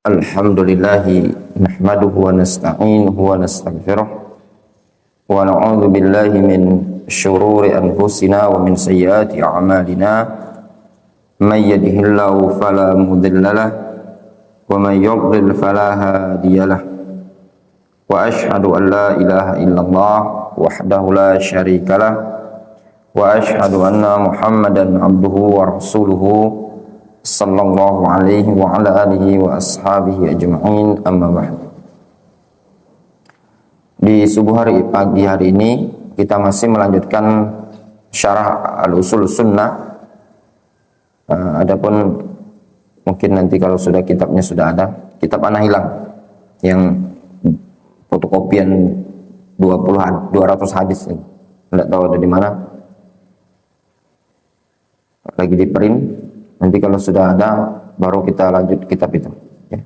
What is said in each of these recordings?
Alhamdulillahi nahmaduhu wa nasta'inuhu wa nastaghfiruh wa na'udzu billahi min syururi anfusina wa min sayyiati a'malina may yahdihillahu fala mudilla lahu wa may yudlil fala hadiya lahu wa asyhadu an la ilaha illallah wahdahu la syarika lahu wa asyhadu anna Muhammadan abduhu wa rasuluhu sallallahu alaihi wa ala alihi wa ashabihi ajma'in, amma ba'd. Di subuh pagi hari ini kita masih melanjutkan syarah al-usul sunnah. Adapun mungkin nanti kalau sudah kitabnya sudah ada, kitab Ana hilang yang fotokopian 200 hadis ini. Tidak tahu ada di mana. Lagi di print. Nanti kalau sudah ada baru kita lanjut kitab itu. Ya.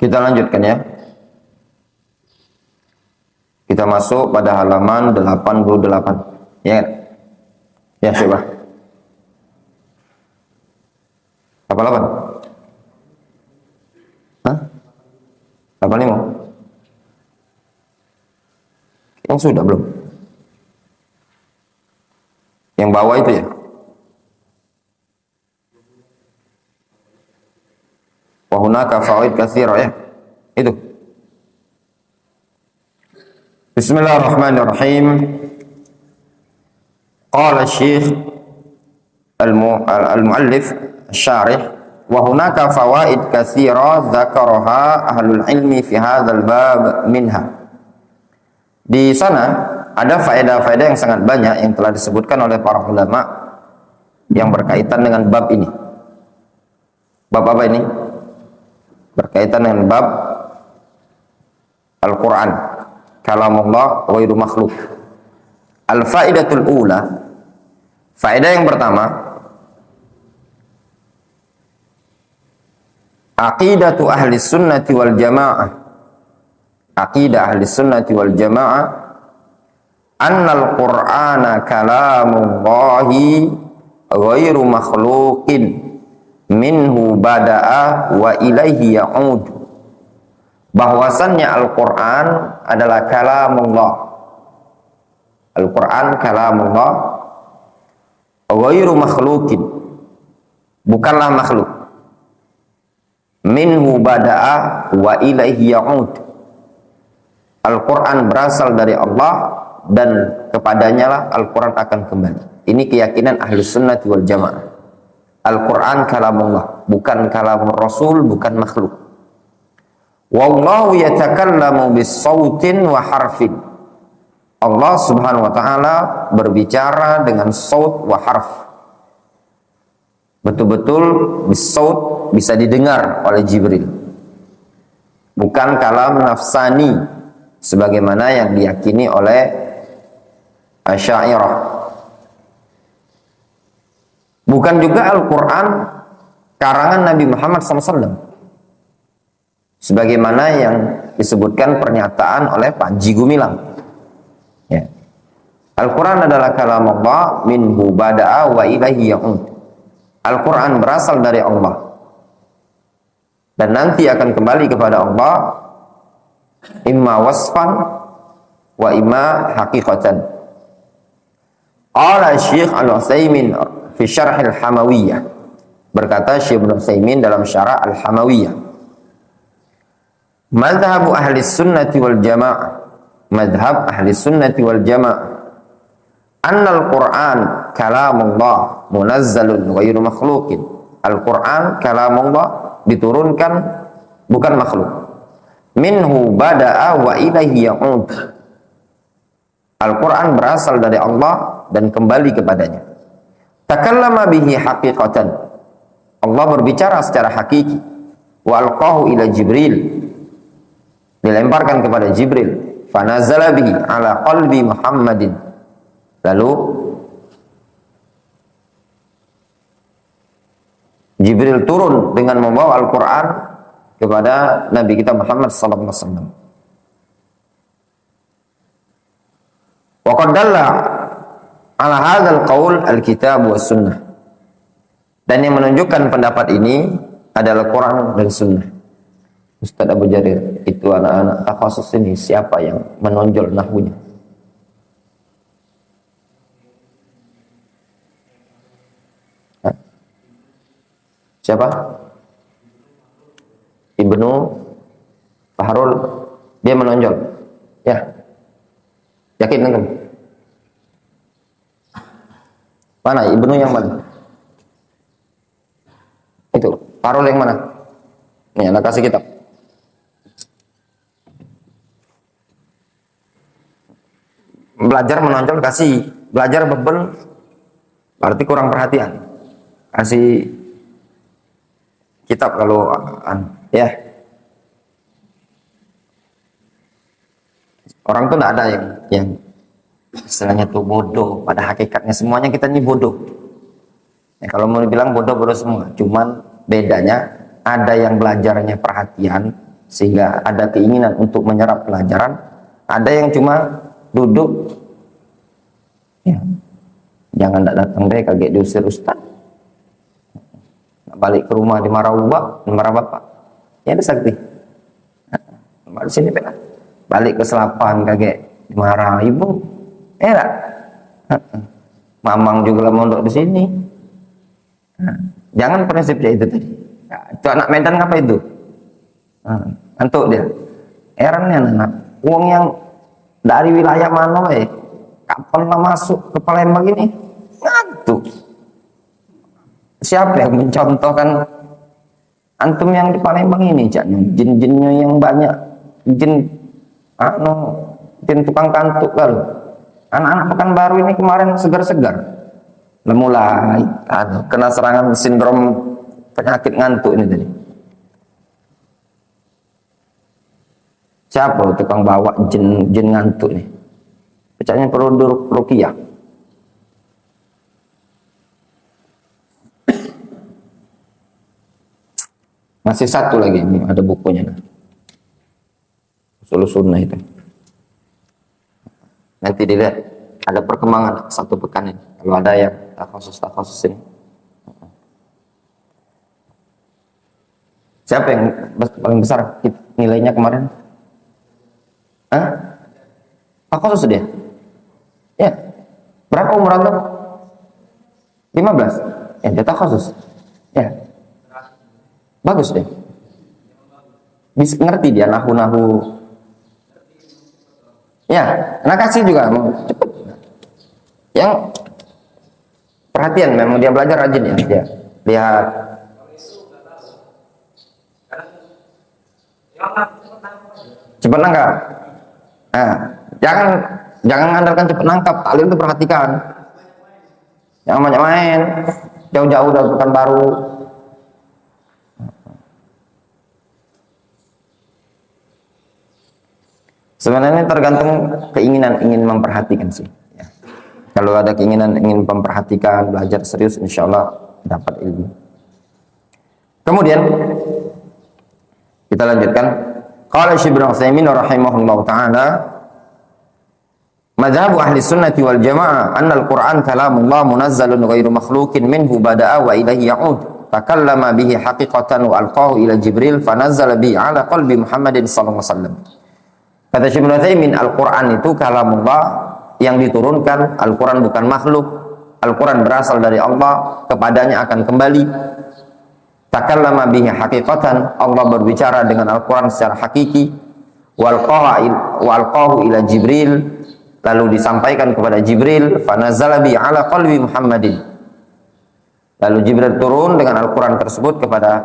Kita lanjutkan ya. Kita masuk pada halaman 88. Ya. Ya, coba. 88. Hah? 85. Yang sudah belum? Yang bawah itu ya? Wa hunaka fawaid katsira ya. Itu. Bismillahirrahmanirrahim. Qala Syekh al-muallif asy-syarih wa hunaka fawaid katsira dzakaraha ahlul ilmi fi hadzal bab minha. Di sana ada faedah-faedah yang sangat banyak yang telah disebutkan oleh para ulama yang berkaitan dengan bab ini. Bab apa ini? Berkaitan dengan bab Al-Quran, kalamullah ghairu makhluk. Al-faidatul ula, faedah yang pertama, aqidatu ahli sunnati wal jamaah, aqidah ahli sunnati wal jamaah, annal qur'ana kalamullahi ghairu makhlukin minhu bada'a wa ilaihi ya'ud. Bahwasannya Al-Quran adalah kalamullah. Al-Quran kalamullah ghairu makhlukin, bukanlah makhluk. Minhu bada'a wa ilaihi ya'ud. Al-Quran berasal dari Allah dan kepadanya lah Al-Quran akan kembali. Ini keyakinan ahli sunnati wal jamaah. Al-Quran kalamullah, bukan kalamur Rasul, bukan makhluk. Wallahu yatakallamu bis-sautin wa harfin. Allah subhanahu wa ta'ala berbicara dengan saut wa harf. Betul-betul bis-saut bisa didengar oleh Jibril. Bukan kalam nafsani sebagaimana yang diyakini oleh Asy'ariyah. Bukan juga Al-Quran karangan Nabi Muhammad SAW. Sebagaimana yang disebutkan pernyataan oleh Panji Gumilang. Ya. Al-Quran adalah kalamullah minhu bada'a wa ilaihi ya'ud. Al-Quran berasal dari Allah. Dan nanti akan kembali kepada Allah. Imma wasfan wa imma haqiqatan. Qala Syekh Al-Utsaimin fi syarh al-Hamawiyah, berkata Syekh Ibnu Utsaimin dalam syarah al-Hamawiyah, madhhabu ahli sunnati wal jamaah, madhab ahli sunnati wal jamaah Annal Qur'an kalamullah munazzalun ghairu makhluqin. Al-Qur'an kalamullah, diturunkan bukan makhluk. Minhu bada'a wa ilaihi ya'ud. Al-Qur'an berasal dari Allah dan kembali kepadanya. Takallama bihi haqiqatan. Allah berbicara secara hakiki. Wa alqahu ila Jibril. Dilemparkan kepada Jibril. Fanazala bihi ala qalbi Muhammadin. Lalu Jibril turun dengan membawa Al-Quran kepada Nabi kita Muhammad sallallahu alaihi wasallam. Wa qad dalla ala hadzal qaul al-kitab was sunnah. Dan yang menunjukkan pendapat ini adalah Quran dan sunnah. Ustaz Abu Jarir, itu anak-anak takhasus ini siapa yang menonjol nahwunya? Siapa? Ibnu Fahrul, dia menonjol. Ya. Yakin kan? Mana Ibnu yang mana? Itu, Fahrul yang mana? Nih, anak kasih kitab. Belajar menonjol kasih, belajar bebel berarti kurang perhatian. Kasih kitab kalau ya. Orang tuh tidak ada yang istilahnya tuh bodoh. Pada hakikatnya semuanya kita ini bodoh. Ya, kalau mau dibilang bodoh semua. Cuman bedanya ada yang belajarnya perhatian sehingga ada keinginan untuk menyerap pelajaran. Ada yang cuma duduk. Ya. Jangan tidak datang deh kaget diusir ustaz. Balik ke rumah dimarah bapak. Ya ada sakti. Di sini pernah. Balik ke selapan kaget dimarah ibu. Era. Mamang juga lah mondok di sini. Jangan prinsipnya itu tadi. Itu anak Medan ngapa itu? Antuk dia. Herannya anak. Uang yang dari wilayah mana kapan lah masuk ke Palembang ini? Ngantuk. Siapa yang mencontohkan antum yang di Palembang ini? Jin-jinnya yang banyak, jin tukang kantuk kan. Anak-anak Pekanbaru ini kemarin segar-segar. Mulai kena serangan sindrom penyakit ngantuk ini tadi. Siapa tukang bawa jin ngantuk nih? Pecahnya perlu ruqyah. Masih satu lagi, ini ada bukunya. Usul sunnah itu. Nanti dilihat ada perkembangan satu pekan ini. Kalau ada yang takhasus ini. Siapa yang paling besar nilainya kemarin? Takhasus dia? Ya. Berapa umur antum? 15. Ya, dia takhasus. Ya. Bagus deh. Bisa ngerti dia nahu-nahu. Ya, anak kasih juga cepet. Yang perhatian memang dia belajar rajin ya. Dia lihat. Cepat nangkap. Nah, jangan andalkan cepat nangkap. Taklim itu perhatikan. Jangan banyak main. Jauh-jauh dari Pekanbaru. Sebenarnya tergantung keinginan ingin memperhatikan sih. Ya. Kalau ada keinginan ingin memperhatikan, belajar serius, insya Allah dapat ilmu. Kemudian kita lanjutkan. Qala Syekh Ibnu Utsaimin rahimahullahu taala, madhhabu ahli sunnati wal jamaah anna al-Qur'an kalamullah munazzalun ghairu makhluqin minhu bada'a wa ilaihi ya'ud. Takallama bihi haqiqatan wa alqahu ila Jibril fanazzala bihi ala qalbi Muhammadin sallallahu alaihi wasallam. Kata Syekh Ibnu Utsaimin, Al-Quran itu kalamullah yang diturunkan. Al-Quran bukan makhluk. Al-Quran berasal dari Allah, kepadanya akan kembali. Takallama bihi haqiqatan, Allah berbicara dengan Al-Quran secara hakiki. Walqahu ila Jibril, lalu disampaikan kepada Jibril, fanazala bi ala qalbi Muhammadin. Lalu Jibril turun dengan Al-Quran tersebut kepada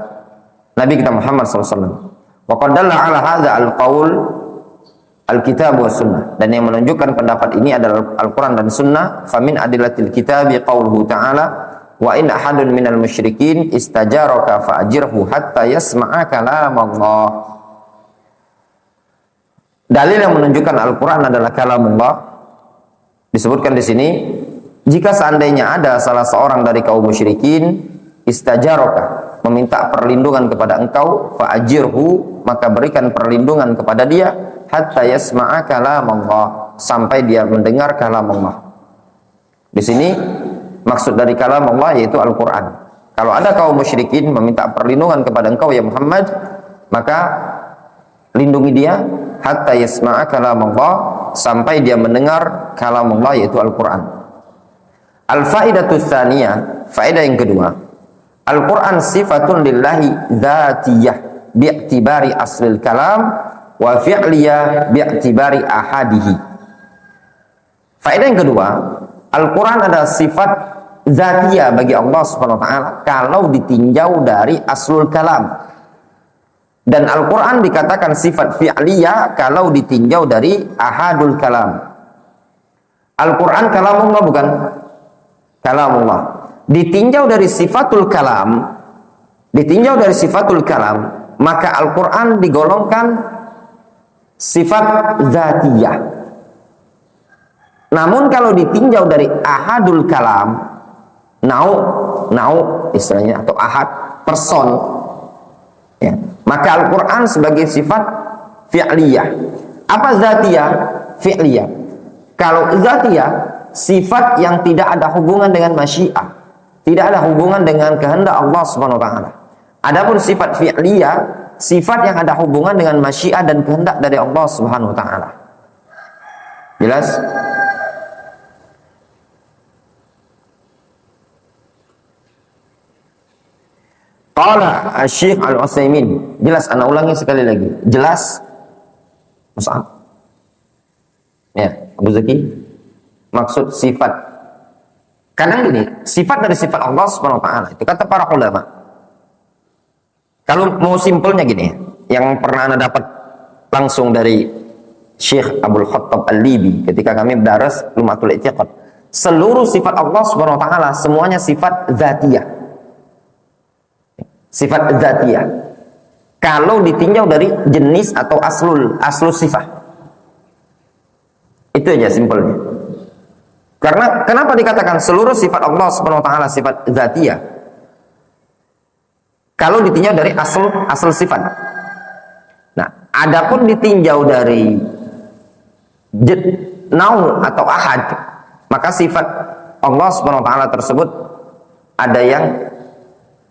Nabi kita Muhammad SAW. Wa qad dalla ala hadza al-qaul al-kitab wa sunnah. Dan yang menunjukkan pendapat ini adalah Al-Quran dan Sunnah. Famin adillatil kitabi qauluhu ta'ala, wa in ahadun minal musyrikin istajaraka fa'ajirhu hatta yasma'a kalam Allah. Dalil yang menunjukkan Al-Quran adalah kalamullah disebutkan di sini. Jika seandainya ada salah seorang dari kaum musyrikin istajaraka, meminta perlindungan kepada engkau, fa'ajirhu, maka berikan perlindungan kepada dia, hatta yasma'a kalam Allah, sampai dia mendengar kalam Allah. Di sini maksud dari kalam Allah yaitu Al-Quran. Kalau ada kaum musyrikin meminta perlindungan kepada engkau ya Muhammad, maka lindungi dia hatta yasma'a kalam Allah, sampai dia mendengar kalam Allah yaitu Al-Quran. Al-faidatu tsaniyah, faedah yang kedua, Al-Quran sifatun lillahi dzatiyah bi'tibari aslil kalam wa fi'liyah bi'tibari ahadihi. Faedah yang kedua, Al-Quran adalah sifat dzatiyah bagi Allah Subhanahu wa taala kalau ditinjau dari aslul kalam. Dan Al-Quran dikatakan sifat fi'liyah kalau ditinjau dari ahadul kalam. Al-Quran kalamullah bukan? Kalamullah. Ditinjau dari sifatul kalam, maka Al-Quran digolongkan sifat dzatiyah. Namun kalau ditinjau dari ahadul kalam, nau istilahnya, atau ahad, person, ya, maka Al-Quran sebagai sifat fi'liyah. Apa dzatiyah? Fi'liyah. Kalau dzatiyah, sifat yang tidak ada hubungan dengan masyiah, tidak ada hubungan dengan kehendak Allah Subhanahu wa taala. Adapun sifat fi'liyah, sifat yang ada hubungan dengan masyiah dan kehendak dari Allah Subhanahu wa taala. Jelas? Qala Asy-Syaikh Al-Utsaimin. Jelas, ana ulangi sekali lagi. Jelas? Mus'ab. Ya, Abu Zaki. Maksud sifat. Kadang gini, sifat dari sifat Allah Subhanahu wa taala itu kata para ulama. Kalau mau simpelnya gini, yang pernah Anda dapat langsung dari Syekh Abdul Khattab Al-Libi ketika kami berdaras Lumatul I'tiqad. Seluruh sifat Allah Subhanahu wa taala semuanya sifat dzatiyah. Sifat dzatiyah. Kalau ditinjau dari jenis atau aslul sifat. Itu aja simpelnya. Karena kenapa dikatakan seluruh sifat Allah Subhanahu wa taala sifat dzatiyah? Kalau ditinjau dari asal sifat. Nah, adapun ditinjau dari nau atau ahad, maka sifat Allah Subhanahu wa taala tersebut ada yang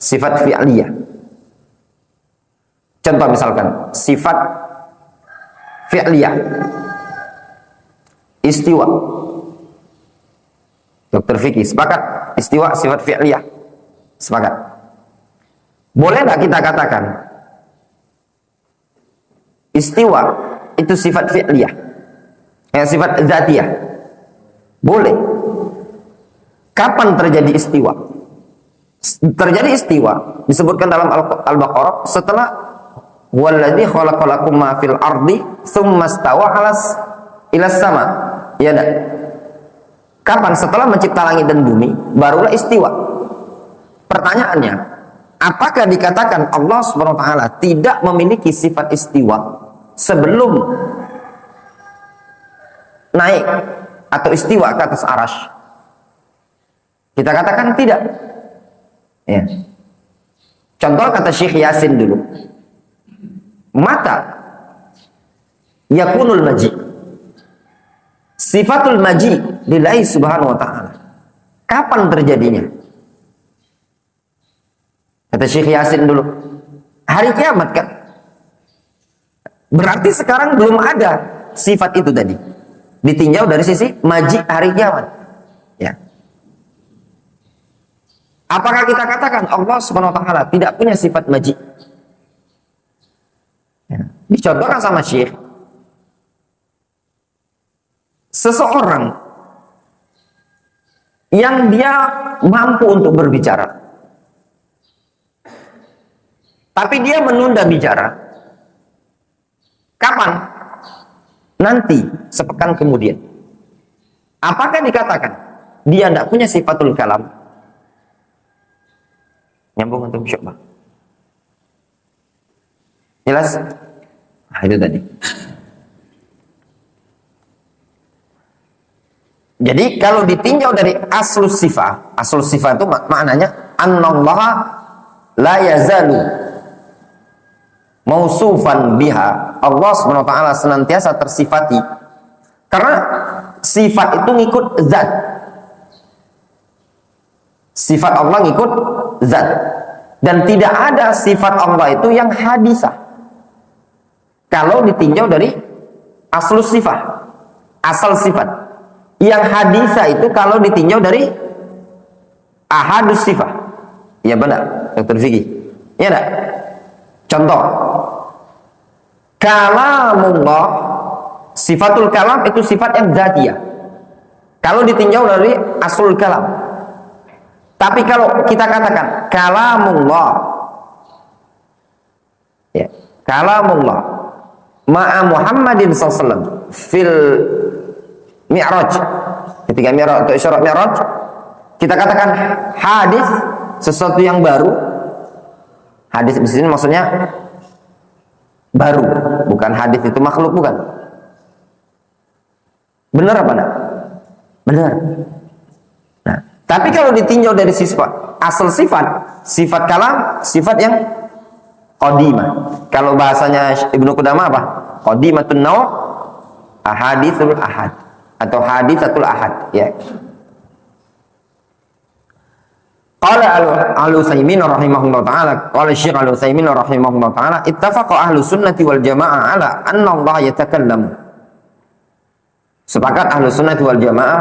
sifat fi'liyah. Contoh misalkan sifat fi'liyah, istiwa. Dokter Fikih sepakat istiwa sifat fi'liyah? Sepakat. Boleh nggak kita katakan istiwa itu sifat fi'liyah, sifat dzatiyah? Boleh. Kapan terjadi istiwa? Terjadi istiwa disebutkan dalam Al-Baqarah setelah walladzi khalaqalakum ma fil ardi tsumma stawa ilas sama. Ya enggak? Kapan? Setelah mencipta langit dan bumi barulah istiwa. Pertanyaannya, apakah dikatakan Allah Subhanahu wa taala tidak memiliki sifat istiwa sebelum naik atau istiwa ke atas arasy? Kita katakan tidak. Ya. Contoh kata Syekh Yasin dulu. Mata yakunul maji. Sifatul maji lillahi subhanahu wa ta'ala. Kapan terjadinya? Kata Syekh Yasin dulu. Hari kiamat kan? Berarti sekarang belum ada sifat itu tadi. Ditinjau dari sisi maji hari kiamat. Ya. Apakah kita katakan Allah Subhanahu wa taala tidak punya sifat maji? Ya. Dicontohkan sama Syekh. seseorang yang dia mampu untuk berbicara, tapi dia menunda bicara. Kapan? Nanti, sepekan kemudian. Apakah dikatakan dia tidak punya sifatul kalam? Nyambung untuk syu'bah. Jelas? Nah, itu tadi. Jadi kalau ditinjau dari aslus sifat itu maknanya annallaha la yazalu mausufan biha. Allah SWT senantiasa tersifati, karena sifat itu ngikut zat. Sifat Allah ngikut zat, dan tidak ada sifat Allah itu yang hadisah kalau ditinjau dari aslus sifat, asal sifat. Yang hadisah itu kalau ditinjau dari ahadus sifat. Ya benar, Dr. Ziki. Ya enggak? Contoh, kalamullah, sifatul kalam itu sifat yang zatiyah kalau ditinjau dari aslul kalam. Tapi kalau kita katakan kalamullah, ya, kalamullah ma'a Muhammadin SAW fil Mi'raj, ketika Mi'raj atau Isra Mi'raj, kita katakan hadis, sesuatu yang baru. Hadis di sini maksudnya baru, bukan hadis itu makhluk, bukan. Benar apa enggak? Benar. Nah, tapi kalau ditinjau dari sifat, asal sifat kalam, sifat yang qadimah. Kalau bahasanya Ibnu Qudamah apa? Qadimatun naw' ahaditsul ahad atau haditsatul ahad, ya. Qala al-Utsaimin rahimahullah taala, qala Syekh al-Utsaimin rahimahullah taala, ittafaqa ahlu sunnati wal jamaah ala anna Allah yatakallamu. Sepakat ahlu sunnati wal jamaah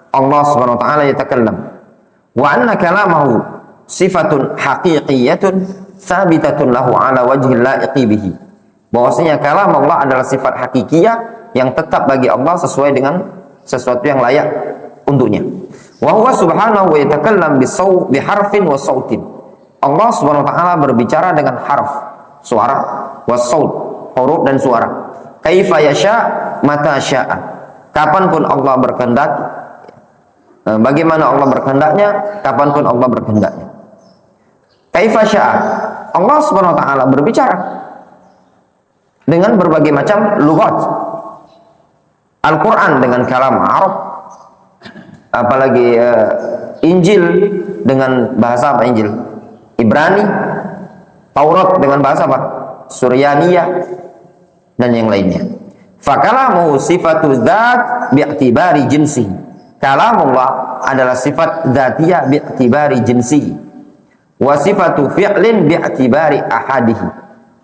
Allah Subhanahu wa taala yatakallam. Wa anna kalamahu sifatun haqiqiyatun tsabitatun lahu ala wajhi laiqi bihi. Bahwasanya kalam Allah adalah sifat hakikiyah yang tetap bagi Allah sesuai dengan sesuatu yang layak untuknya. Wa huwa subhanahu wa yatakallam biharfin wa sautin. Allah Subhanahu wa taala berbicara dengan harf, suara, wa saut, huruf dan suara. Kaifa yasha mata syaa. Kapanpun Allah berkehendak, bagaimana Allah berkehendaknya, kapanpun Allah berkehendaknya. Kaifa syaa. Allah Subhanahu wa taala berbicara dengan berbagai macam lughat. Al-Qur'an dengan kalam Arab, apalagi Injil dengan bahasa apa? Injil Ibrani, Taurat dengan bahasa apa? Suryaniyah, dan yang lainnya. Fakalamu sifatu dzat bi'tibari jinsi. Kalamullah adalah sifat dzatiyah bi'tibari jinsi. Wa sifatu fi'lin bi'tibari ahadihi.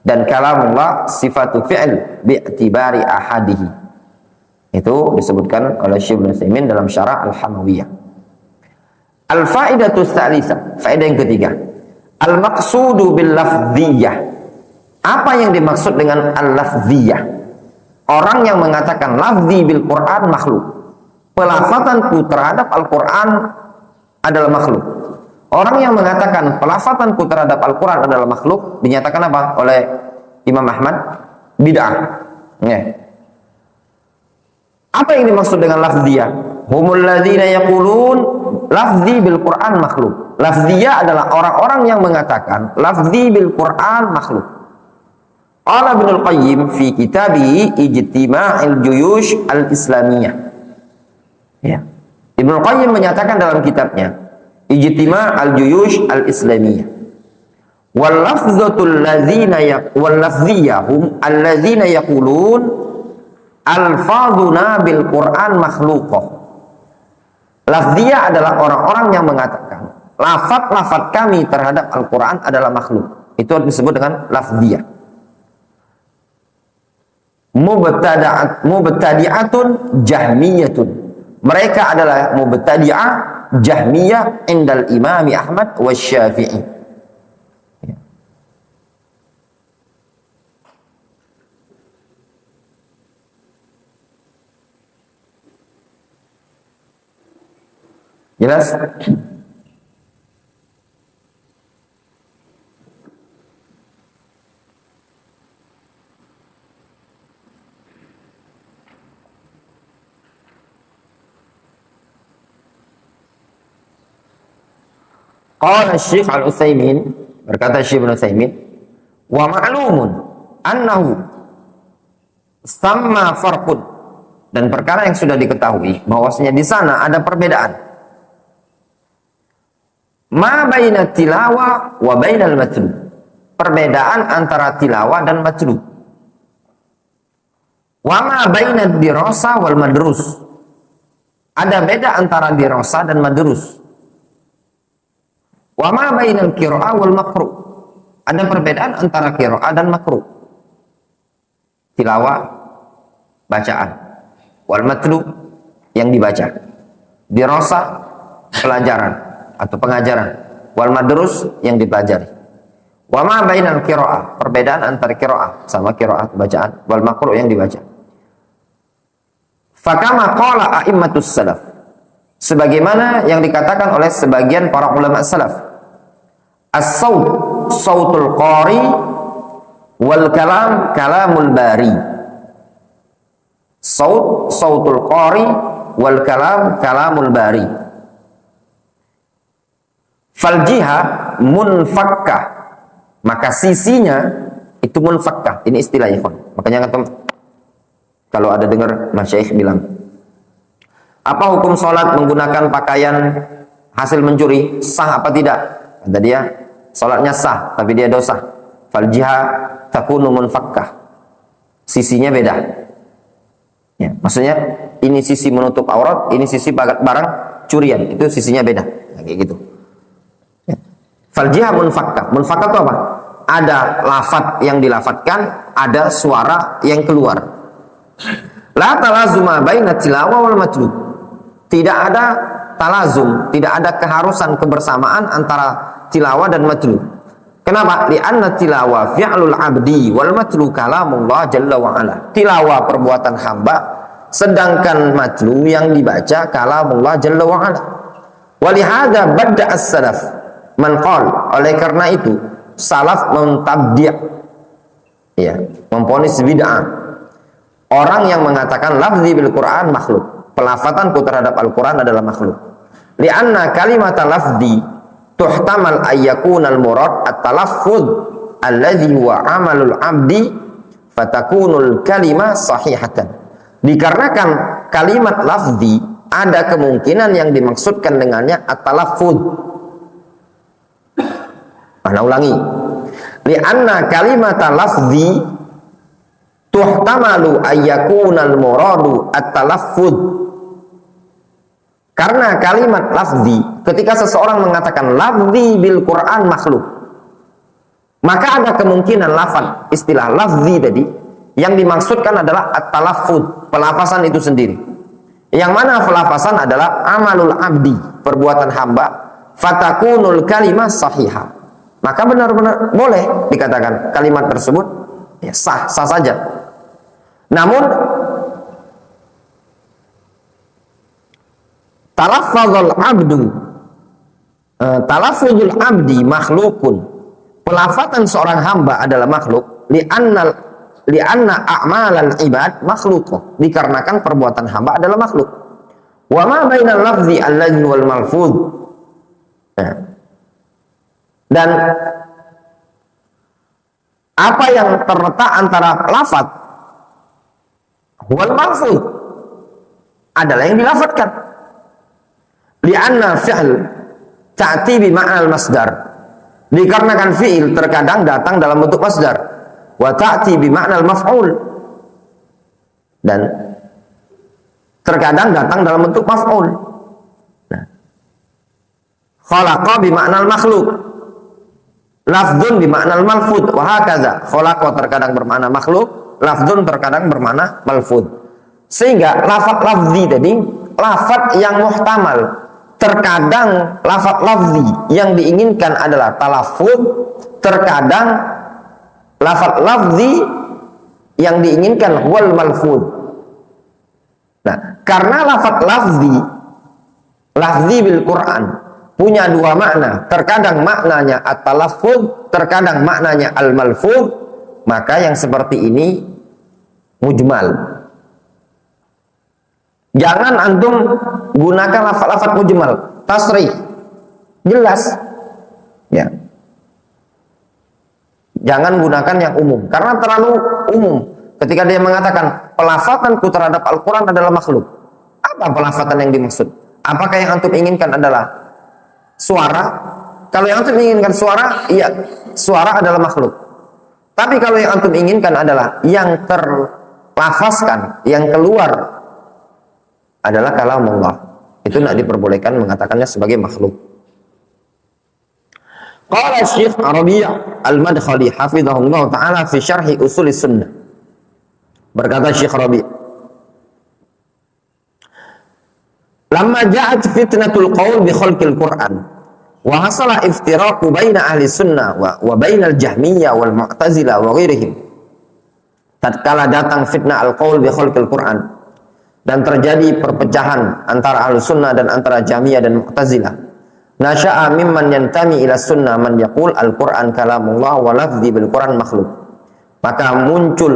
Dan kalamullah sifatu fi'l bi'tibari ahadihi. Itu disebutkan oleh Syekh Ibnu Utsaimin dalam Syarah Al-Hamawiyah. Al-faidatu tsalitsah, faedah yang ketiga. Al-maqsudu bil lafdhiyah. Apa yang dimaksud dengan al-lafdhiyah? Orang yang mengatakan lafzi bil Quran makhluk. Pelafatanku terhadap Al-Quran adalah makhluk. Orang yang mengatakan pelafatanku terhadap Al-Quran adalah makhluk, dinyatakan apa oleh Imam Ahmad? Bid'ah. Ya. Apa yang dimaksud dengan lafziyah? Humul ladzina yaqulun lafzi bil Quran makhluk. Lafziyah adalah orang-orang yang mengatakan lafzi bil Quran makhluk. Qala Ibnul Qayyim fi kitabihi Ijtima'il Juyush Al-Islamiyah. Ya. Ibnul Qayyim menyatakan dalam kitabnya Ijtima' Al-Juyush Al-Islamiyah. Wal lafzatul ladzina wal lafziyahum alladzina yaqulun alfazuna bil Quran makhluqah. Lafziyah adalah orang-orang yang mengatakan lafaz-lafaz kami terhadap Al-Quran adalah makhluk. Itu disebut dengan lafziyah. Mubtadi'atun jahmiyatun. Mereka adalah mubtadi'ah jahmiyah indal imami Ahmad wa Syafi'i. Jelas? Qala Syekh Al-Utsaimin, berkata Syekh Al-Utsaimin, wa ma'lumun annahu sama farqun, dan perkara yang sudah diketahui bahwasanya di sana ada perbedaan ma baina tilawah wa bainal matlu, perbedaan antara tilawah dan matlu, wa ma baina dirasa wal madrus, ada beda antara dirasa dan madrus, wa ma bainal qira'ah wal maqru, ada perbedaan antara qira'ah dan makruh. Tilawah bacaan, wal matlu yang dibaca, dirasa pelajaran atau pengajaran, wal madrus yang dipelajari. Wa ma bainal qira'ah, perbedaan antara qira'ah sama qira'ah bacaan, wal makruh yang dibaca. Fakama qala a'immatus salaf, sebagaimana yang dikatakan oleh sebagian para ulama salaf, as-saut sautul qari wal kalam kalamul bari. Saut sautul qari wal kalam kalamul bari. Fal jiha munfakkah, maka sisinya itu munfakkah. Ini istilahnya, makanya kalau ada dengar masyayikh bilang, apa hukum sholat menggunakan pakaian hasil mencuri, sah apa tidak? Kata dia, sholatnya sah, tapi dia dosa. Fal jiha takunu munfakkah, sisinya beda. Ya, maksudnya ini sisi menutup aurat, ini sisi barang curian, itu sisinya beda. Ya, kayak gitu. Ya. Fal jiha munfakkah, munfakkah itu apa? Ada lafaz yang dilafatkan, ada suara yang keluar. La talazuma baina tilawah wal matlu, tidak ada talazum, tidak ada keharusan kebersamaan antara tilawah dan matlu. Kenapa? Li'anna tilawah fi'lul abdi wal matlu kalamullah jalla wa ala. Tilawah perbuatan hamba, sedangkan matlu yang dibaca kalamullah jalla wa ala. Walihada badda as-salaf man qala, oleh karena itu salaf mentabdi', ya, memponis bid'ah orang yang mengatakan lafzi bil Quran makhluk, pelafatanku terhadap Al-Quran adalah makhluk. Li'anna kalimata lafzi tuhtamal ayyakunal murad at-talaffuz alladhi huwa amalul abdi fatakunul kalimah sahihatan. Dikarenakan kalimat lafzi ada kemungkinan yang dimaksudkan dengannya at-talaffuz. Ana ulangi. Li'anna kalimata lafzi tuhtamalu ayyakunal muradu at-talaffuz. Karena kalimat lafzi, ketika seseorang mengatakan lafzi bil Quran makhluk, maka ada kemungkinan lafaz, istilah lafzi tadi yang dimaksudkan adalah at-talaffuz, pelafasan itu sendiri. Yang mana pelafasan adalah amalul abdi, perbuatan hamba, fatakunul kalimah sahihah. Maka benar-benar boleh dikatakan kalimat tersebut ya sah saja. Namun talaffuzul abdi makhlukun, pelafatan seorang hamba adalah makhluk, li'anna a'malal ibad makhluqah, dikarenakan perbuatan hamba adalah makhluk. Wa ma bainal lafzi alladhi wal malfuz, dan apa yang terletak antara lafaz wal malfuz adalah yang dilafatkan. Li'anna fi'l ta'ti bi ma'nal masdar, dikarenakan fi'il terkadang datang dalam bentuk masdar, wa ta'ti bi ma'nal maf'ul, dan terkadang datang dalam bentuk maf'ul. Nah, khalaqa bi ma'nal makhluk, lafdzun bi ma'nal malfud, wa hakaza. Khalaqa terkadang bermakna makhluk, lafdzun terkadang bermakna malfud. Sehingga lafaz lafzi tadi lafaz yang muhtamal. Terkadang lafaz lafzi yang diinginkan adalah talaffuz, terkadang lafaz lafzi yang diinginkan huwal malfuz. Nah, karena lafaz lafzi lafzi bil Quran punya dua makna, terkadang maknanya at-talaffuz, terkadang maknanya al-malfuz, maka yang seperti ini mujmal. Jangan antum gunakan lafaz-lafaz mujmal, tasrih, jelas, ya. Jangan gunakan yang umum, karena terlalu umum. Ketika dia mengatakan pelafatanku terhadap Al-Quran adalah makhluk, apa pelafatan yang dimaksud? Apakah yang antum inginkan adalah suara? Kalau yang antum inginkan suara, iya, suara adalah makhluk. Tapi kalau yang antum inginkan adalah yang terlafazkan, yang keluar adalah kalamullah, itu tidak diperbolehkan mengatakannya sebagai makhluk. Qala Syekh Rabi' Al-Madkhali hafizahullah taala fi syarhi usul sunnah. Berkata Syekh Rabi', lamma ja'at fitnatul qaul bi khalqil Qur'an wa hasala iftiraqu baina ahli sunnah wa bainal jahmiyah wal mu'tazilah wa ghairihim. Tatkala datang fitnah al-qaul bi khalqil Qur'an dan terjadi perpecahan antara ahli sunnah dan antara jahmiyah dan mu'tazilah, nasya'a mimman yantami ila sunnah man yaqul al-Qur'an kalamullah wa lafzi bil Qur'an makhluk. Maka muncul,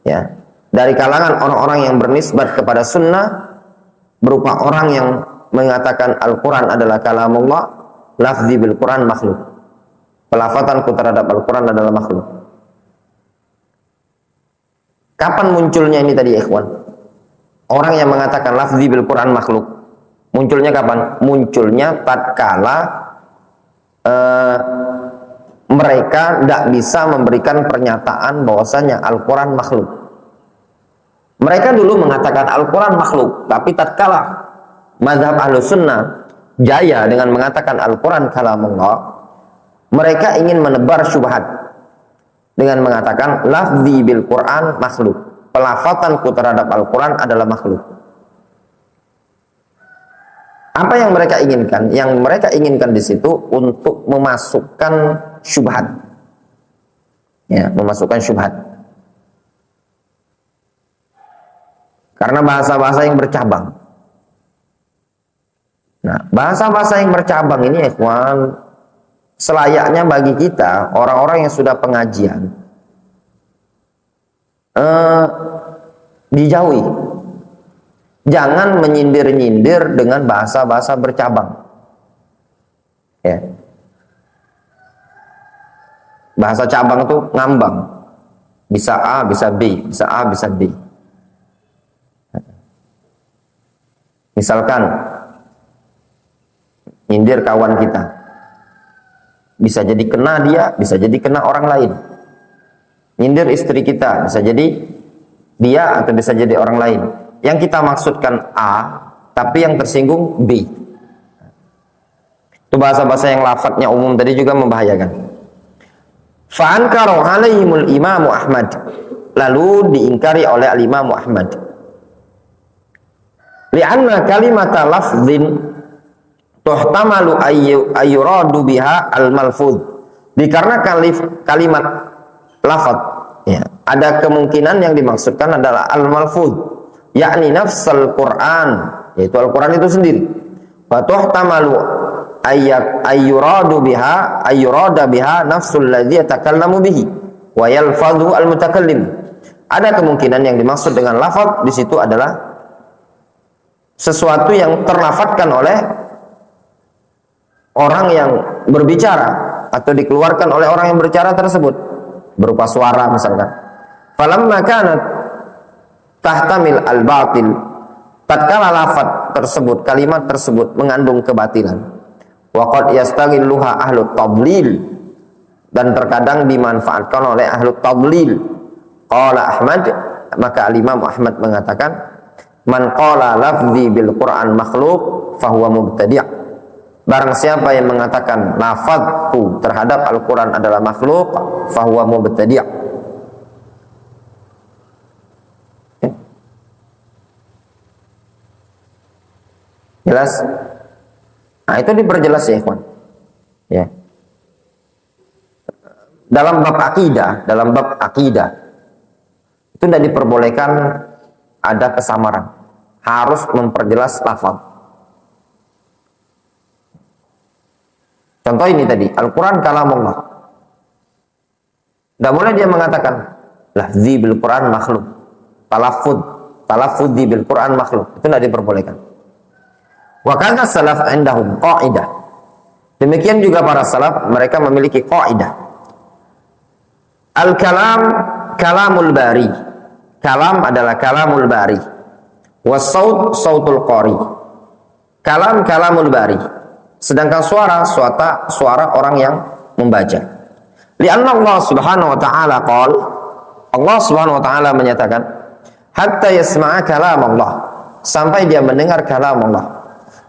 ya, dari kalangan orang-orang yang bernisbat kepada sunnah berupa orang yang mengatakan Al-Quran adalah kalamullah, lafzi bil Quran makhluk, pelafatanku terhadap Al-Quran adalah makhluk. Kapan munculnya ini tadi, ikhwan? Orang yang mengatakan lafzi bil Quran makhluk munculnya kapan? Munculnya tatkala mereka tidak bisa memberikan pernyataan bahwasanya Al-Quran makhluk. Mereka dulu mengatakan Al-Quran makhluk, tapi tatkala mazhab Ahlus Sunnah jaya dengan mengatakan Al-Quran kalamullah, mereka ingin menebar syubhat dengan mengatakan lafzi bil Quran makhluk, pelafatanku terhadap Al-Quran adalah makhluk. Apa yang mereka inginkan? Yang mereka inginkan di situ untuk memasukkan syubhat, ya, memasukkan syubhat. Karena bahasa-bahasa yang bercabang. Nah, bahasa-bahasa yang bercabang ini, ikhwan, selayaknya bagi kita, orang-orang yang sudah pengajian, dijauhi. Jangan menyindir-nyindir dengan bahasa-bahasa bercabang. Ya. Bahasa cabang itu ngambang. Bisa A, bisa B, bisa A, bisa B. Misalkan nyindir kawan kita, bisa jadi kena dia, bisa jadi kena orang lain. Nyindir istri kita, bisa jadi dia atau bisa jadi orang lain. Yang kita maksudkan A, tapi yang tersinggung B. Itu bahasa-bahasa yang lafadznya umum tadi juga membahayakan. Fa'ankaru alaihimul imamu Ahmad, lalu diingkari oleh al-imamu Ahmad. Li'anna kalimata lafzin tuhtamalu ayyuradu biha al-malfuz. Dikarenakan kalimat lafaz, ya, ada kemungkinan yang dimaksudkan adalah al-malfuz, yakni nafsul Quran, yaitu Al-Quran itu sendiri. Fa tuhtamalu ayyuradu biha nafsul ladzi yatakallamu bihi wa yalfadhu al-mutakallim. Ada kemungkinan yang dimaksud dengan lafaz di situ adalah sesuatu yang terlafadzkan oleh orang yang berbicara atau dikeluarkan oleh orang yang berbicara tersebut berupa suara misalkan. Falamma kanat tahtamil al-batil, tatkala lafaz tersebut, kalimat tersebut mengandung kebatilan, wa qad yastaghilluha ahlut tadlil, dan terkadang dimanfaatkan oleh ahlut tadlil. Qala Ahmad, maka al-Imam Ahmad mengatakan, man qala lafzi bil Quran makhluk fahuwa mubtadi'. Barang siapa yang mengatakan lafazku terhadap Al-Quran adalah makhluk, fahuwa mubtadi'. Jelas? Nah, itu diperjelas ya, ikhwan. Ya. Dalam bab akidah itu tidak diperbolehkan ada kesamaran. Harus memperjelas lafaz. Contoh ini tadi, Al-Quran kalamullah. Tidak boleh dia mengatakan lafzi bil Quran makhluk, talaffudzi bil Quran makhluk. Itu tidak diperbolehkan. Wa kana salaf indahum qaidah. Demikian juga para salaf, mereka memiliki qaidah. Al-kalam kalamul bari. Kalam adalah kalamul bari. Was-saut sautul qari. Kalam kalamul bari. Sedangkan suara orang yang membaca. Lianna Allah Subhanahu wa taala qala, Allah Subhanahu wa taala menyatakan, hatta yasma'a kalam Allah, sampai dia mendengar kalam Allah.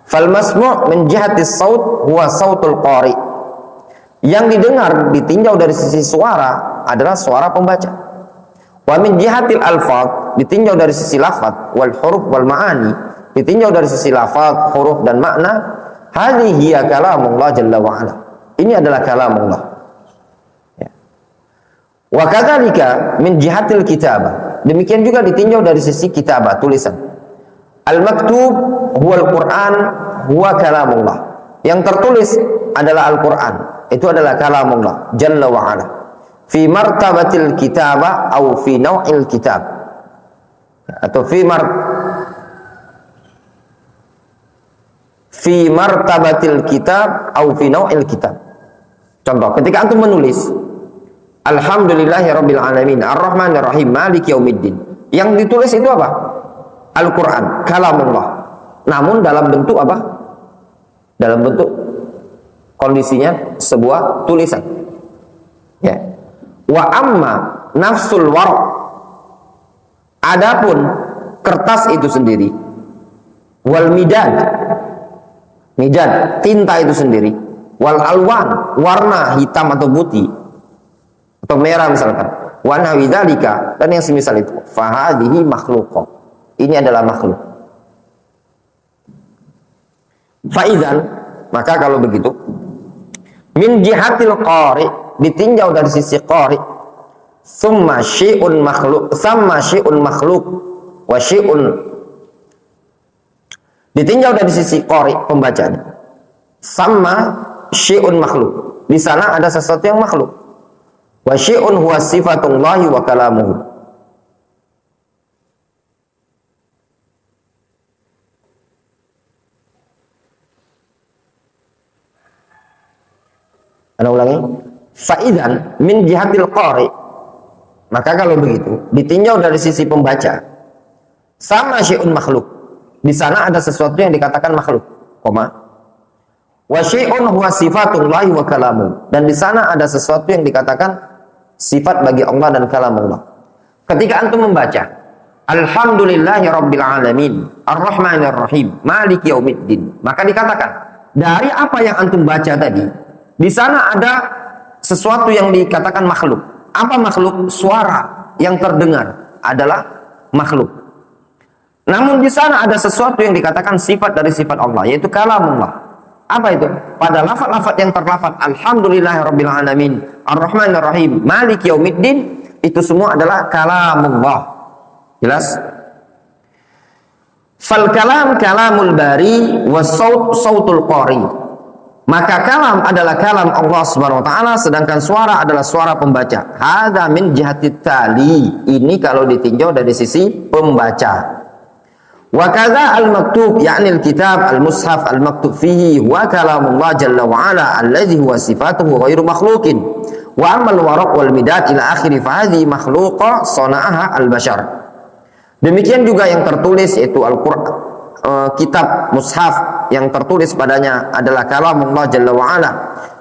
Fal masmu' min jihati saut huwa sautul qari. Yang didengar ditinjau dari sisi suara adalah suara pembaca. Wa min jihatil alfaz, ditinjau dari sisi lafaz, wal huruf wal ma'ani, ditinjau dari sisi lafaz, huruf dan makna. Hadhihi hiya kalamullah jalla wa ala. Ini adalah kalamullah. Ya. Wa kadzalika min jihatil kitabah. Demikian juga ditinjau dari sisi kitabah, tulisan. Al-maktub huwal Qur'an huwa kalamullah. Yang tertulis adalah Al-Qur'an. Itu adalah kalamullah jalla wa ala. Fi martabatil kitabah atau fi naw'il kitab. Atau fi martabatil kitab atau fi naw'il kitab. Contoh, ketika antum menulis Alhamdulillahirabbil alamin arrahmanir rahim maliki yaumiddin. Yang ditulis itu apa? Al-Qur'an, kalamullah. Namun dalam bentuk apa? Dalam bentuk kondisinya sebuah tulisan. Ya. Wa amma nafsul waraq. Adapun kertas itu sendiri, wal midad, tinta itu sendiri, wal alwan, warna hitam atau putih atau merah misalkan, wa nahwi dzalika, dan yang semisal itu, fa hadhihi makhluqah. Ini adalah makhluk. Fa idzan, maka kalau begitu, min jihatil qari, ditinjau dari sisi qari, summa syai'un makhluk, wa syai'un, ditinjau dari sisi qari, pembacaan, sama syai'un makhluk, di sana ada sesuatu yang makhluk, wa syai'un huwa sifatullahi wa kalamuhu. Anda ulangi. Fa'idan min jihatil qari, maka kalau begitu ditinjau dari sisi pembaca, sama syai'un makhluk, di sana ada sesuatu yang dikatakan makhluk, koma, wa syai'un huwa sifatullahi wa kalamu, dan di sana ada sesuatu yang dikatakan sifat bagi Allah dan kalamullah. Ketika antum membaca Alhamdulillahirabbil alamin arrahmanir rahim maliki yaumiddin, maka dikatakan dari apa yang antum baca tadi, di sana ada sesuatu yang dikatakan makhluk. Apa makhluk? Suara yang terdengar adalah makhluk. Namun di sana ada sesuatu yang dikatakan sifat dari sifat Allah, yaitu kalamullah. Apa itu? Pada lafaz-lafaz yang terlafaz Alhamdulillahirabbil alamin arrahmanir rahim maliki yaumiddin, itu semua adalah kalamullah. Jelas? Fal kalam kalamul bari was saut sautul qari. Maka kalam adalah kalam Allah Subhanahu wa taala, sedangkan suara adalah suara pembaca. Hadza min jihatit tali. Ini kalau ditinjau dari sisi pembaca. Wa kadza al-maktub, yakni al-kitab al-mushaf al-maktub fihi wa kalamullah jalla wa ala alladhi huwa sifatuhu ghairu makhluqin. Wa amma al-waraq wal midad ila akhiri fa hadhihi makhluqa sana'aha al-bashar. Demikian juga yang tertulis yaitu Al-Qur'an, kitab mushaf yang tertulis padanya adalah kalamullah jalla wa ala,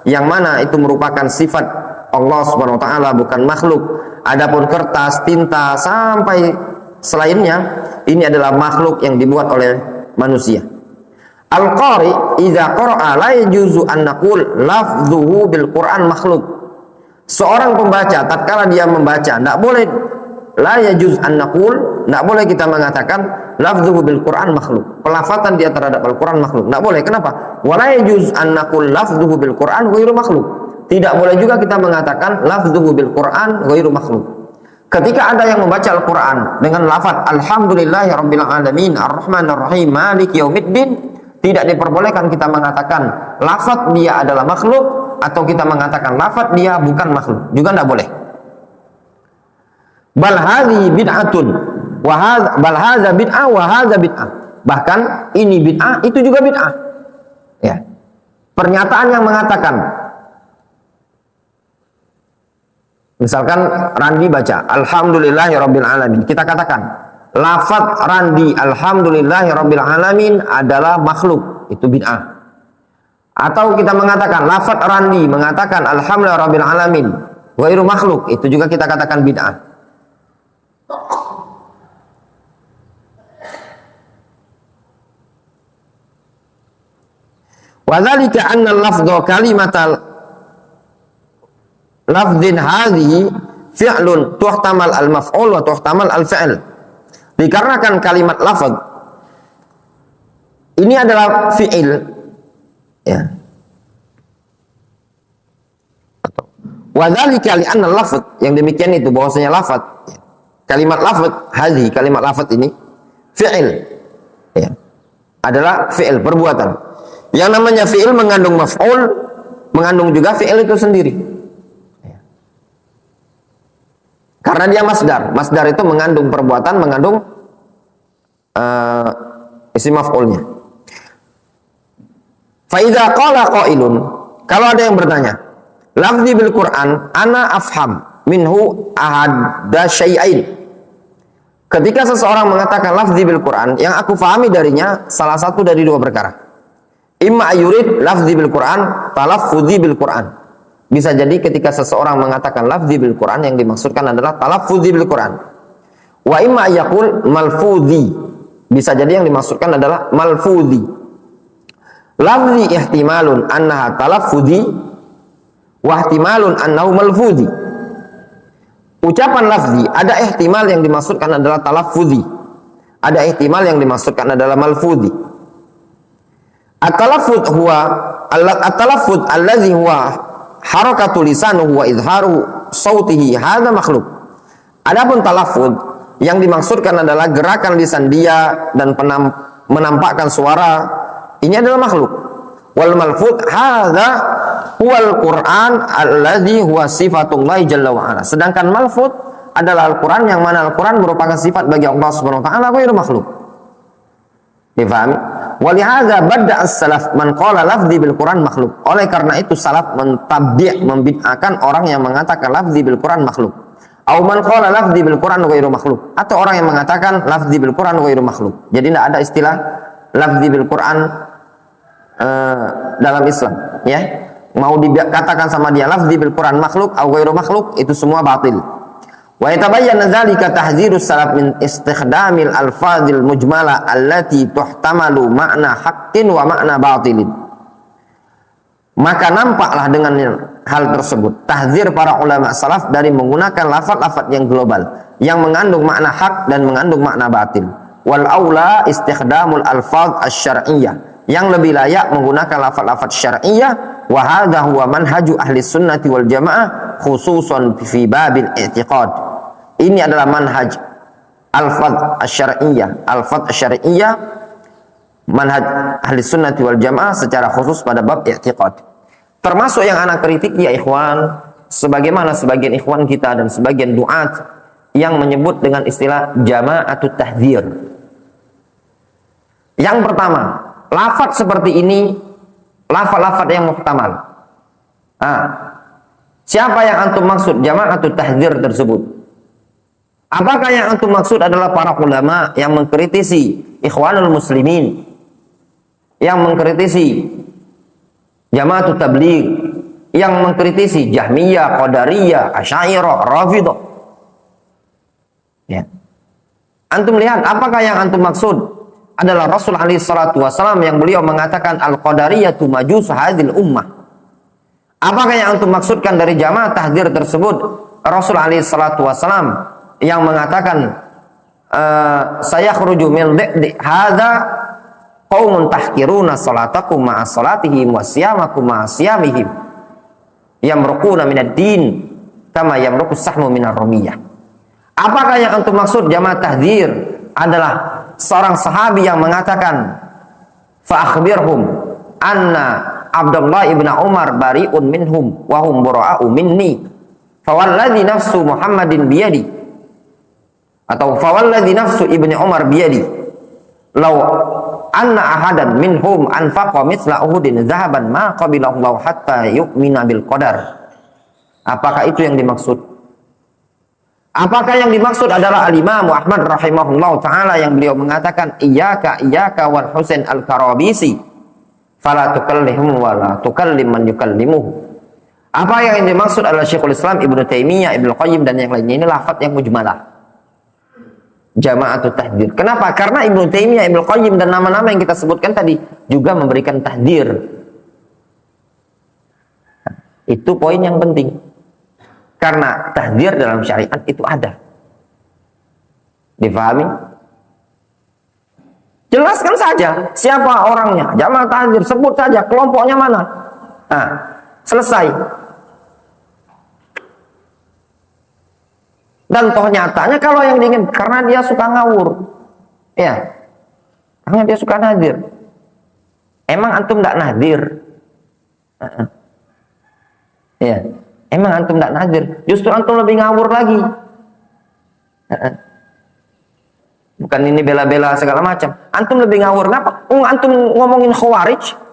yang mana itu merupakan sifat Allah Subhanahu wa taala, bukan makhluk. Adapun kertas, tinta sampai selainnya, ini adalah makhluk yang dibuat oleh manusia. Al-qari idza qara'a la yajuzu an naqul lafdhuhu bil Qur'an makhluk. Seorang pembaca tatkala dia membaca, tidak boleh la yajuz an naqul, tidak boleh kita mengatakan lafdhuhu bil Quran makhluk. Pelafatan dia terhadap Al-Quran makhluk. Tidak boleh. Kenapa? Wala yajuz an naqul lafdhuhu bil Quran ghairu makhluk. Tidak boleh juga kita mengatakan lafdhuhu bil Quran ghairu makhluk. Ketika ada yang membaca Al-Quran dengan lafaz Alhamdulillahirabbil alamin arrahmanir rahim maliki yaumiddin, Tidak diperbolehkan kita mengatakan lafaz dia adalah makhluk atau kita mengatakan lafaz dia bukan makhluk. Juga tidak boleh. Bal hadhi bid'atun wa hadza bal hadza bid'ah wa hadza bid'ah. Bahkan ini bid'ah, itu juga bid'ah. Ya. Pernyataan yang mengatakan, misalkan Randi baca alhamdulillahirabbil alamin, kita katakan lafaz Randi alhamdulillahirabbil alamin adalah makhluk, itu bid'ah. Atau kita mengatakan lafaz Randi mengatakan alhamdulillahirabbil alamin ghairu makhluk, itu juga kita katakan bid'ah. Wa dzalika anna al-lafdha kalimatal lafdhin hadhihi fi'lun tuhtamal al-maf'ul wa tuhtamal al-fi'l. Dikarenakan kalimat lafaz ini adalah fi'il, ya. Wa dzalika li anna al-lafz, yang demikian itu bahwasanya lafaz, kalimat lafaz hadhihi, kalimat lafaz ini fi'il, ya, adalah fi'il, perbuatan. Yang namanya fi'il mengandung maf'ul, mengandung juga fi'il itu sendiri. Karena dia masdar. Masdar itu mengandung perbuatan, mengandung isim maf'ulnya. Fa idza qala qailun, kalau ada yang bertanya, lafzi bil Qur'an ana afham minhu ahadda syai'ain. Ketika seseorang mengatakan lafzi bil Qur'an, yang aku fahami darinya salah satu dari dua perkara. Imma ayurid lafzi bil Qur'an talaffuzi bil Qur'an. Bisa jadi ketika seseorang mengatakan lafzi bil Qur'an, yang dimaksudkan adalah talaffuzi bil Qur'an. Wa imma yaqul malfuzi. Bisa jadi yang dimaksudkan adalah malfuzi. Lafzi ihtimalun annaha talaffuzi wa ihtimalun annahu malfuzi. Ucapan lafzi ada ihtimal yang dimaksudkan adalah talaffuzi. Ada ihtimal yang dimaksudkan adalah malfuzi. At-talaffuz huwa at-talaffuz alladhi huwa harakatu lisanuhu wa izharu sautihi, hadza makhluk. Adapun talaffuz yang dimaksudkan adalah gerakan lisan dia dan menampakkan suara, ini adalah makhluk. Wal malfuz hadza huwal Qur'an alladhi huwa sifatullah jalla wa ala. Sedangkan malfuz adalah Al-Qur'an, yang mana Al-Qur'an merupakan sifat bagi Allah Subhanahu wa taala, ghairu makhluk. Difahami? Walihadza badda as-salaf man qala lafzi bil Qur'an makhluk. Oleh karena itu salaf mentabdi', membid'ahkan orang yang mengatakan lafzi bil Qur'an makhluk. Au man qala lafzi bil Qur'an ghairu makhluk. Atau orang yang mengatakan lafzi bil Qur'an ghairu makhluk. Jadi tidak ada istilah lafzi bil Qur'an dalam Islam, ya. Mau dikatakan sama dia lafzi bil Qur'an makhluk atau ghairu makhluk, itu semua batil. Wa yatabayyana dzalika tahdzirus salaf min istikhdamil alfadzil mujmala allati tuhtamalu ma'na haqqin wa ma'na batilin. Maka nampaklah dengan hal tersebut tahdzir para ulama salaf dari menggunakan lafaz-lafaz yang global yang mengandung makna hak dan mengandung makna batil. Wal aula istikhdamul alfadz asy-syar'iyyah, yang lebih layak menggunakan lafaz-lafaz syar'iyyah. Wa hadza huwa manhaju ahli sunnati wal jamaah khususan fi babil i'tiqad. Ini adalah manhaj al-fadh asy-syar'iyyah, al-fadh asy-syar'iyyah, manhaj ahli sunnati wal jamaah secara khusus pada bab i'tiqad. Termasuk yang anak kritik, ya ikhwan, sebagaimana sebagian ikhwan kita dan sebagian duat yang menyebut dengan istilah jama'atut tahdzir. Yang pertama, lafaz seperti ini lafaz-lafaz yang muhtamal. Siapa yang antum maksud jama'atut tahdzir tersebut? Apakah yang antum maksud adalah para ulama yang mengkritisi ikhwanul muslimin, yang mengkritisi jama'atut tabligh, yang mengkritisi Jahmiyah, Qadariyah, Asy'ariyah, Rafidhah? Ya. Antum lihat, apakah yang antum maksud adalah Rasul alaihi salatu wasallam yang beliau mengatakan al-qadariyatu majus hadhil ummah? Apakah yang antum maksudkan dari jamaah tahdzir tersebut Rasul alaihi salatu wasallam yang mengatakan saya khuruju min di hadza qaumun tahkiruna salatakum ma'a salatihim wa siyamakum ma'a siyamihim yamruquna minad din kama yamruqus sahmu minar rumiyah? Apakah yang antum maksud jamaah tahdzir adalah seorang sahabi yang mengatakan fa akhbirhum anna Abdullah ibn Umar bari'un minhum wa hum bura'u minni fawalladhi nafsu Muhammadin biyadi, atau fawalladhi nafsu ibni Umar biyadi law anna ahadan minhum anfaqa mithla Uhudin zahaban ma qabilahu Allah hatta yu'mina bil qadar. Apakah itu yang dimaksud? Apakah yang dimaksud adalah Al-Imam Ahmad rahimahullah ta'ala yang beliau mengatakan iyyaka wal Husain al-Karabisi fala tukallihum wa la tukallim man yukallimuhu. Apa yang dimaksud adalah Syekhul Islam Ibnu Taimiyah, Ibnu Qayyim dan yang lainnya. Ini lafaz yang mujmalah, jama'atut tahdzir. Kenapa? Karena Ibnu Taimiyah, Ibnu Qayyim dan nama-nama yang kita sebutkan tadi juga memberikan tahdzir. Itu poin yang penting. Karena tahdzir dalam syariat itu ada. Difahami? Jelaskan saja siapa orangnya, jamaah tahdzir, sebut saja kelompoknya mana. Nah, selesai. Dan toh nyatanya kalau yang diingin, karena dia suka ngawur, ya, karena dia suka nadir. Emang antum tidak nadir? Ya, emang antum tidak nadir? Justru antum lebih ngawur lagi. Bukan ini bela-bela segala macam. Antum lebih ngawur. Kenapa? Antum ngomongin khawarij.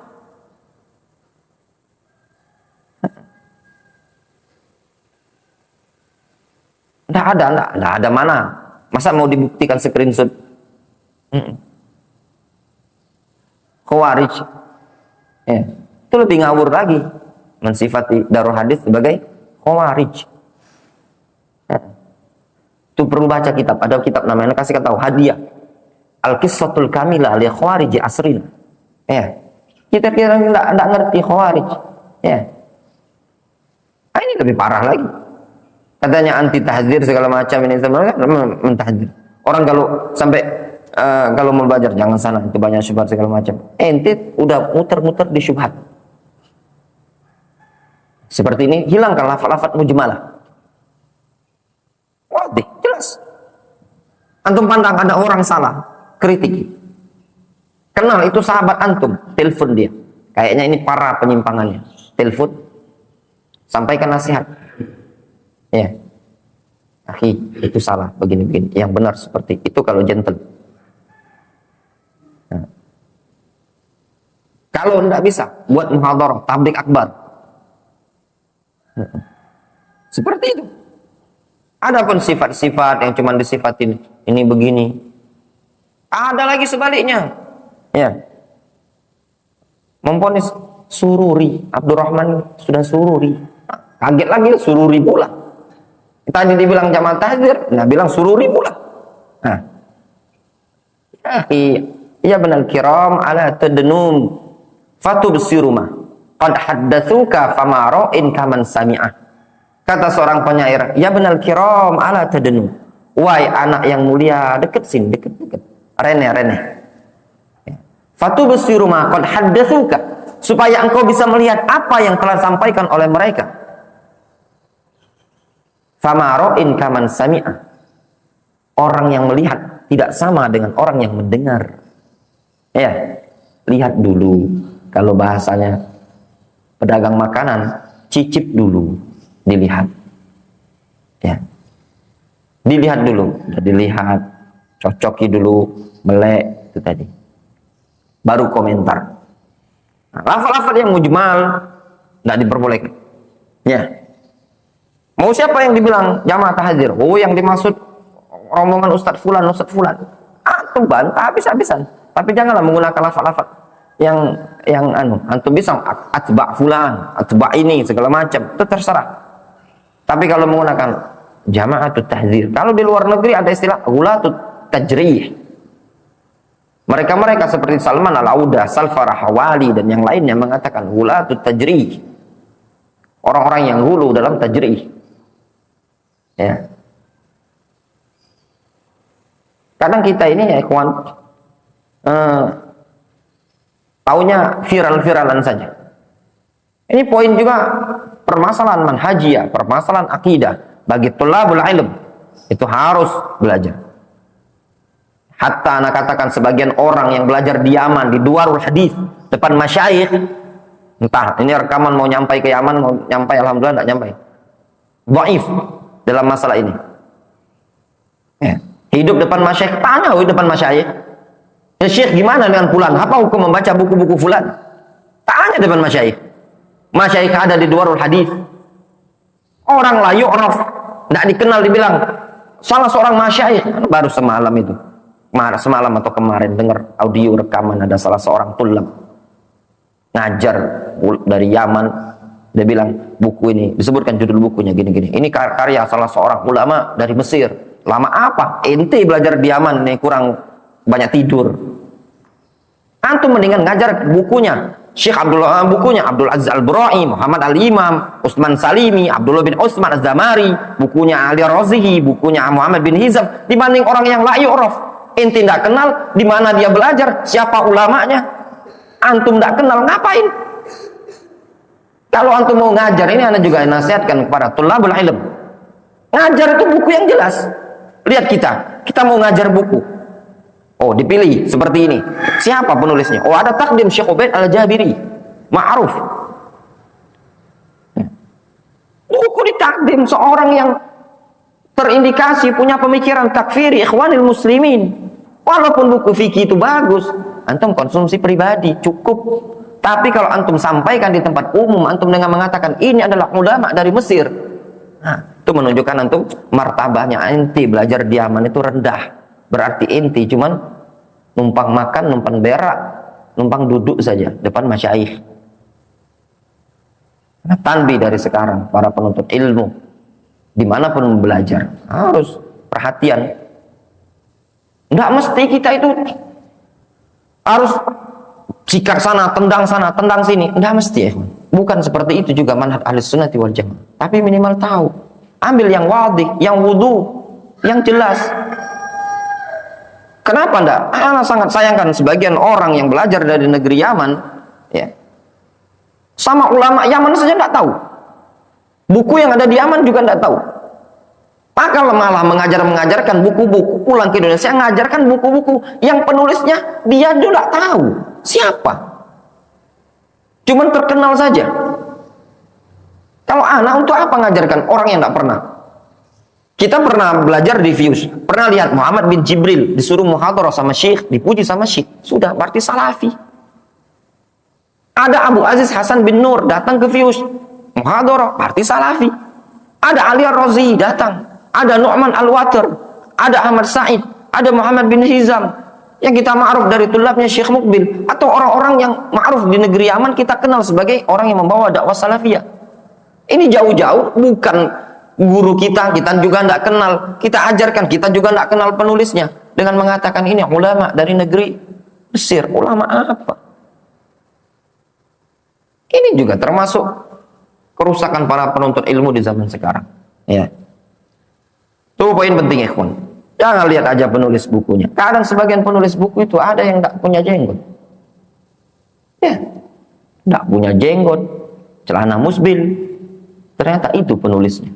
Tidak ada mana. Masa mau dibuktikan screenshot? Khawarij. Ya, itu lebih ngawur lagi. Mensifati Darul Hadis sebagai khawarij. Ya. Itu perlu baca kitab. Ada kitab namanya, kasih tahu, Hadiah Al-Qissatul Kamilah li Khawarij Asrin. Ya. Kita kira tidak ngerti khawarij. Ya. Nah, ini lebih parah lagi. Katanya anti tahdzir segala macam, ini sebenarnya mentahdzir. Orang kalau sampai kalau mau belajar jangan sana, itu banyak syubhat segala macam. Ente udah muter-muter di syubhat. Seperti ini, hilangkan lafaz-lafaz mujmalah. Wadih, jelas. Antum pandang ada orang salah, kritik. Kenal itu sahabat antum, telepon dia. Kayaknya ini para penyimpangannya. Telepon, sampaikan nasihat. Ya, akhi, itu salah, begini-begini. Yang benar seperti itu kalau gentle. Nah. Kalau tidak bisa, buat muhadharah, tabligh akbar. Seperti itu. Adapun sifat-sifat yang cuma disifatin ini begini, ada lagi sebaliknya. Ya, memponis sururi, Abdurrahman sudah sururi. Kaget lagi sururi pula. Tadi dibilang jamaah tahdzir, nah bilang sururi pula. Nah, ya benar kiram ala tadnum fatubsiruma qad haddatsuka fama ra'in kaman sami'ah. Kata seorang penyair, ya benar kiram ala tadnum. Wahai anak yang mulia, deket sini, deket. Rene. Fatubsiruma qad haddatsuka, supaya engkau bisa melihat apa yang telah disampaikan oleh mereka. Famaro'in kaman sami'ah. Orang yang melihat tidak sama dengan orang yang mendengar. Ya, lihat dulu. Kalau bahasanya pedagang makanan, cicip dulu, dilihat. Ya, dilihat dulu, dilihat, cocoki dulu, melek itu tadi. Baru komentar. Nah, lafaz-lafaz yang mujmal tidak diperbolehkan. Ya. Mau siapa yang dibilang jamaah tahdzir? Oh, yang dimaksud rombongan Ustadz Fulan. Antum bantah habis-habisan. Tapi janganlah menggunakan lafaz-lafaz yang antum bisa atba' fulan, atba' ini segala macam, itu terserah. Tapi kalau menggunakan jamaatut tahdzir, kalau di luar negeri ada istilah ghulatut tajrih. Mereka seperti Salman Al-Auda, Salfar Hawali dan yang lainnya mengatakan ghulatut tajrih. Orang-orang yang hulu dalam tajrih. Ya. Kadang kita ini ya ikhwan taunya viral-viralan saja. Ini poin juga permasalahan manhajiyah, permasalahan akidah bagi thalabul ilm. Itu harus belajar. Hatta anak katakan sebagian orang yang belajar di Yaman, di Duarul Hadis, depan masyayikh, entah ini rekaman mau nyampai ke Yaman, mau nyampai, alhamdulillah enggak nyampai. Dhaif dalam masalah ini. Ya. Hidup depan masyayikh, tanya depan masyayikh. Ya Syekh, gimana dengan fulan? Apa hukum membaca buku-buku fulan? Tanya depan masyayikh. Masyayikh ada di Duarul Hadis. Orang la yu'raf, enggak dikenal, dibilang salah seorang masyayikh. Baru semalam itu. Semalam atau kemarin dengar audio rekaman ada salah seorang tulab ngajar dari Yaman. Dia bilang buku ini, disebutkan judul bukunya gini-gini. Ini karya salah seorang ulama dari Mesir. Lama apa? Ente belajar di Yaman nih, kurang banyak tidur. Antum mendingan ngajar bukunya Syekh Abdullah, bukunya Abdul Aziz Al-Burai, Muhammad Al-Imam, Utsman Salimi, Abdullah bin Utsman Az-Zamari, bukunya Ali Razihi, bukunya Muhammad bin Hizam, dibanding orang yang la yu'raf. Ente tidak kenal di mana dia belajar, siapa ulamanya. Antum tidak kenal, ngapain? Kalau antum mau ngajar, ini anda juga nasihatkan kepada tulabul ilm. Ngajar itu buku yang jelas. Lihat kita mau ngajar buku. Oh, dipilih seperti ini. Siapa penulisnya? Oh, ada takdim Syekh Ubaid Al-Jabiri. Ma'ruf. Buku ditakdim seorang yang terindikasi punya pemikiran takfiri ikhwanil muslimin. Walaupun buku fikih itu bagus, antum konsumsi pribadi cukup. Tapi kalau antum sampaikan di tempat umum, antum dengan mengatakan ini adalah ulama dari Mesir, nah, itu menunjukkan antum martabahnya ente belajar di Yaman itu rendah. Berarti ente cuman numpang makan, numpang berak, numpang duduk saja depan masyayikh. Nah, tanbih dari sekarang para penuntut ilmu dimanapun belajar harus perhatian. Nggak mesti kita itu harus sikat sana, tendang sini. Nggak mesti ya. Bukan seperti itu juga manhaj Ahlus Sunnah wal Jamaah. Tapi minimal tahu. Ambil yang wadih, yang wudu, yang jelas. Kenapa enggak? Ana sangat sayangkan sebagian orang yang belajar dari negeri Yaman, ya. Sama ulama Yaman saja enggak tahu. Buku yang ada di Yaman juga enggak tahu. Maka malah mengajarkan buku-buku, pulang ke Indonesia mengajarkan buku-buku yang penulisnya dia juga tahu siapa. Cuman terkenal saja. Kalau anak untuk apa mengajarkan orang yang tidak pernah? Kita pernah belajar di Fuse, pernah lihat Muhammad bin Jibril disuruh muhadharah sama Syekh, dipuji sama Syekh, sudah berarti salafi. Ada Abu Aziz Hasan bin Nur datang ke Fuse, muhadharah, berarti salafi. Ada Ali Ar-Razi datang, ada Nu'man Al-Watir, ada Ahmad Said, ada Muhammad bin Hizam, yang kita ma'ruf dari tulabnya Syekh Mukbil, atau orang-orang yang ma'ruf di negeri Yaman kita kenal sebagai orang yang membawa dakwah salafiyah. Ini jauh-jauh bukan guru kita juga tidak kenal, kita ajarkan, kita juga tidak kenal penulisnya, dengan mengatakan ini ulama dari negeri Mesir. Ulama apa? Ini juga termasuk kerusakan para penuntut ilmu di zaman sekarang, ya. Itu poin penting, ikhwan. Jangan lihat aja penulis bukunya. Kadang sebagian penulis buku itu ada yang tidak punya jenggot, ya, tidak punya jenggot, celana musbil, ternyata itu penulisnya.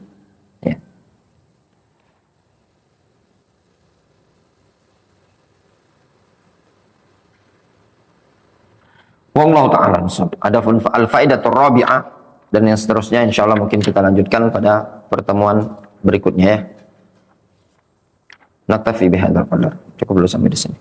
Wallahu ta'ala. Ada al-faidatur rabi'ah dan yang seterusnya insyaallah mungkin kita lanjutkan pada pertemuan berikutnya ya. Naktafi bihadzal qadar. Cukup dulu sampai di sini.